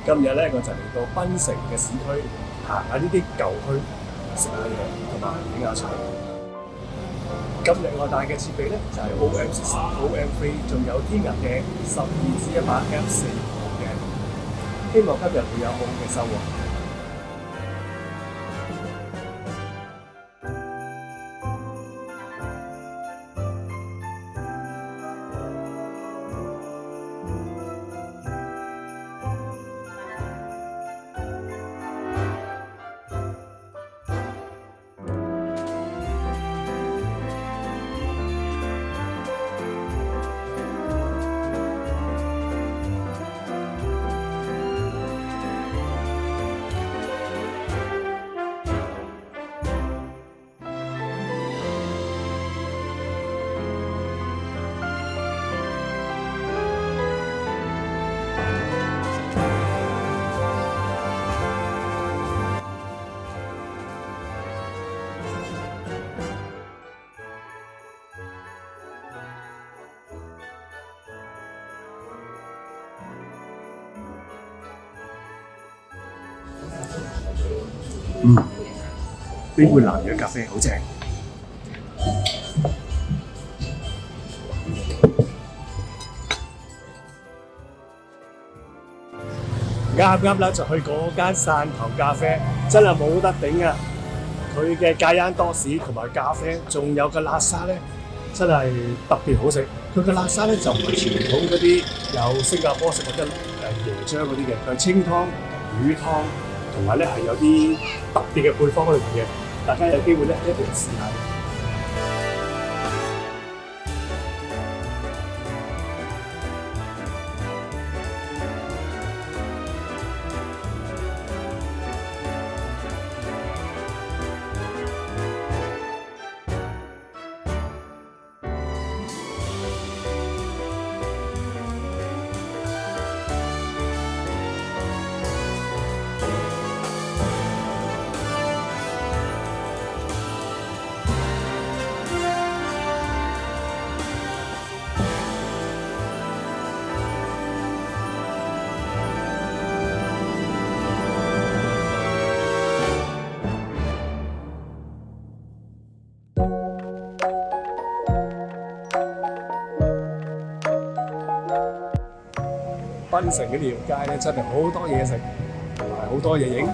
今日咧我就嚟到檳城嘅市區行下呢啲舊墟，食下嘢同埋影下相。今日我帶嘅設備咧就係 OM3，仲有天銀嘅12-100F4嘅，希望今日會有好好嘅收穫。呢杯南洋咖啡好正。啱啦，就去嗰間汕頭咖啡，真係冇得頂啊！佢嘅戒煙多士同埋咖啡，仲有個辣沙咧，真係特別好食。佢嘅辣沙咧就唔係傳統嗰啲有新加坡食或者椰漿嗰啲嘅，佢係清湯、魚湯，同埋咧係有啲特別嘅配方喺裏面嘅。大家有機會咧一定要試下。檳城呢條街咧真係好多嘢食，同埋好多嘢影。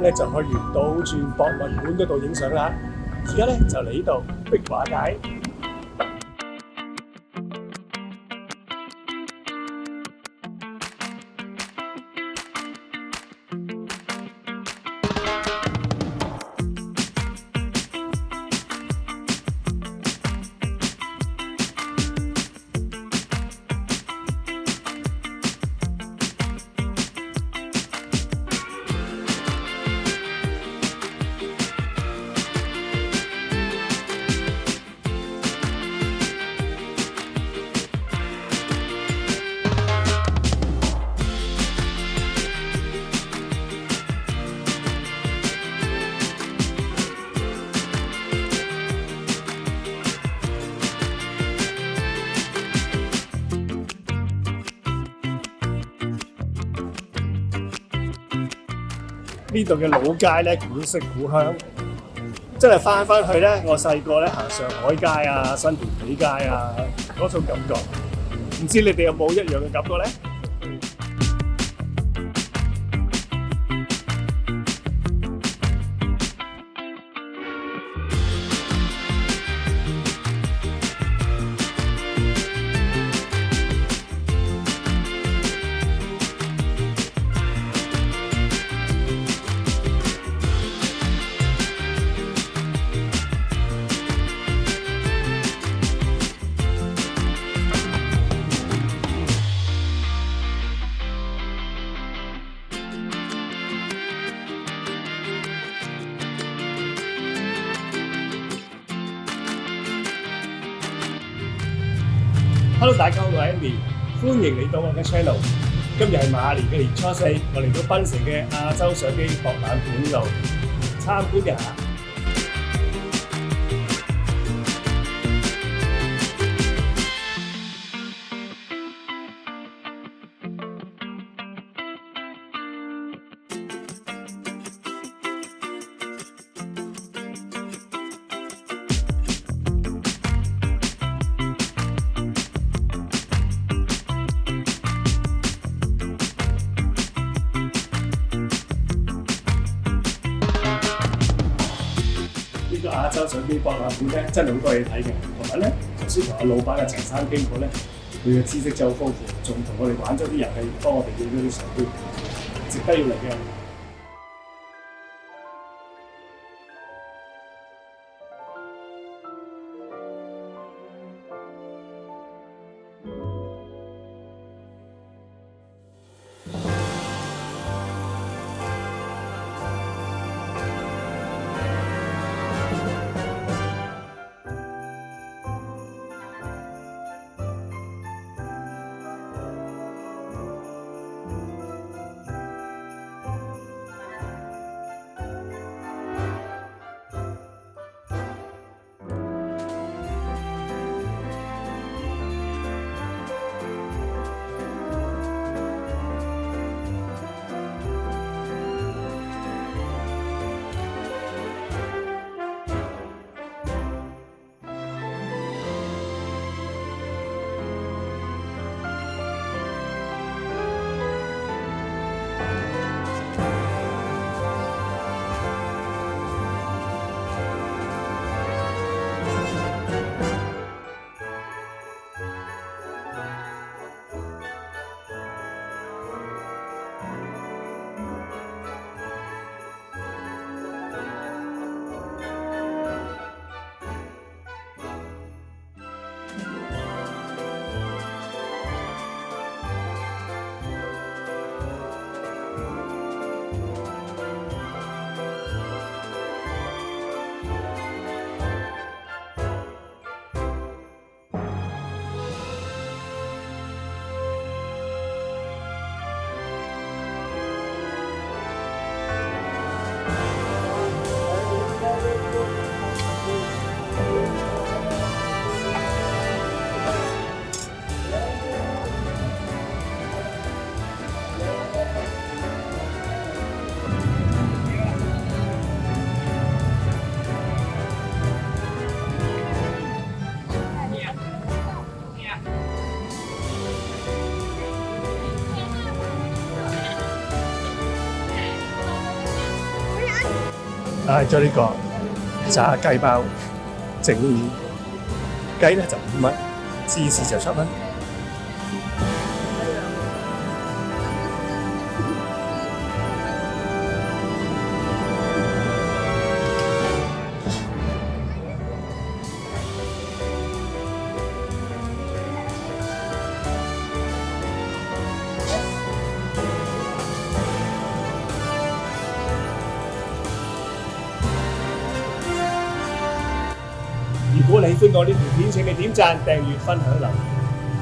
咧就可以倒轉博物館嗰度影相啦。而家咧就嚟呢度壁畫街。呢度嘅老街咧，古色古香，真係翻去咧，我細個咧行上海街啊、新填地街啊嗰種感覺，唔知你哋有冇一樣嘅感覺咧？Hello， 大家好，我係 Andy， 歡迎嚟到我嘅 channel。今日係馬年嘅年初四，我嚟到檳城嘅亞洲相機博覽館度參觀一下。呢個亞洲相機博覽館咧，真係好多嘢睇嘅。同埋咧，頭先同阿老闆嘅陳生傾過咧，佢嘅知識真係好豐富，仲同我哋玩咗啲遊戲，幫我哋影咗啲相片，值得要嚟嘅。嗌咗呢個炸雞包，整面雞咧就5蚊，芝士就7蚊。如果你喜歡我呢條片，請你點讚、訂閱、分享、留言。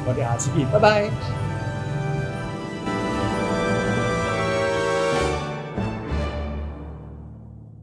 我哋下次見，拜拜。